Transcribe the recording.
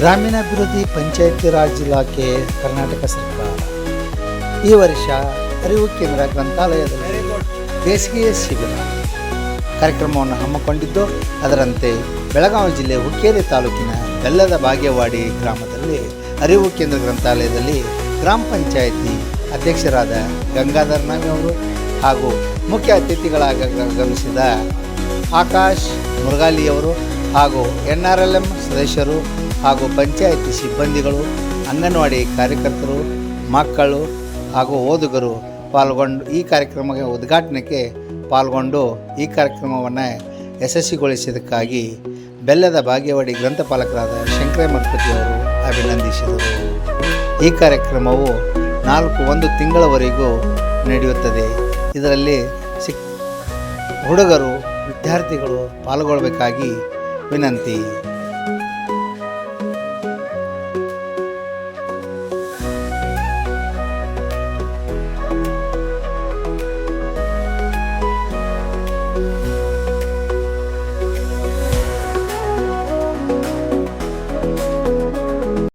ಗ್ರಾಮೀಣಾಭಿವೃದ್ಧಿ ಪಂಚಾಯತಿ ರಾಜ್ ಇಲಾಖೆ ಕರ್ನಾಟಕ ಸರ್ಕಾರ ಈ ವರ್ಷ ಅರಿವು ಕೇಂದ್ರ ಗ್ರಂಥಾಲಯದಲ್ಲಿ ಬೇಸಿಗೆಯ ಶಿಬಿರ ಕಾರ್ಯಕ್ರಮವನ್ನು ಹಮ್ಮಿಕೊಂಡಿದ್ದು, ಅದರಂತೆ ಬೆಳಗಾವಿ ಜಿಲ್ಲೆ ಹುಕ್ಕೇರಿ ತಾಲೂಕಿನ ಬೆಲ್ಲದ ಬಾಗೇವಾಡಿ ಗ್ರಾಮದಲ್ಲಿ ಅರಿವು ಕೇಂದ್ರ ಗ್ರಂಥಾಲಯದಲ್ಲಿ ಗ್ರಾಮ ಪಂಚಾಯತಿ ಅಧ್ಯಕ್ಷರಾದ ಗಂಗಾಧರ್ ನಾವಿ ಅವರು ಹಾಗೂ ಮುಖ್ಯ ಅತಿಥಿಗಳಾಗಿ ಆಗಮಿಸಿದ ಆಕಾಶ್ ಮುರುಗಾಲಿಯವರು ಹಾಗೂ NRLM ಸದಸ್ಯರು ಹಾಗೂ ಪಂಚಾಯತಿ ಸಿಬ್ಬಂದಿಗಳು, ಅಂಗನವಾಡಿ ಕಾರ್ಯಕರ್ತರು, ಮಕ್ಕಳು ಹಾಗೂ ಓದುಗರು ಪಾಲ್ಗೊಂಡು ಈ ಕಾರ್ಯಕ್ರಮದ ಉದ್ಘಾಟನೆಗೆ ಪಾಲ್ಗೊಂಡು ಈ ಕಾರ್ಯಕ್ರಮವನ್ನು ಯಶಸ್ವಿಗೊಳಿಸಿದ್ದಕ್ಕಾಗಿ ಬೆಲ್ಲದ ಬಾಗೇವಾಡಿ ಗ್ರಂಥಪಾಲಕರಾದ ಶಂಕರಯ್ಯ ಮಠಪತಿಯವರು ಅಭಿನಂದಿಸಿದರು. ಈ ಕಾರ್ಯಕ್ರಮವು 1 ತಿಂಗಳವರೆಗೂ ನಡೆಯುತ್ತದೆ. ಇದರಲ್ಲಿ ಹುಡುಗರು ವಿದ್ಯಾರ್ಥಿಗಳು ಪಾಲ್ಗೊಳ್ಳಬೇಕಾಗಿ ವಿನಂತಿ.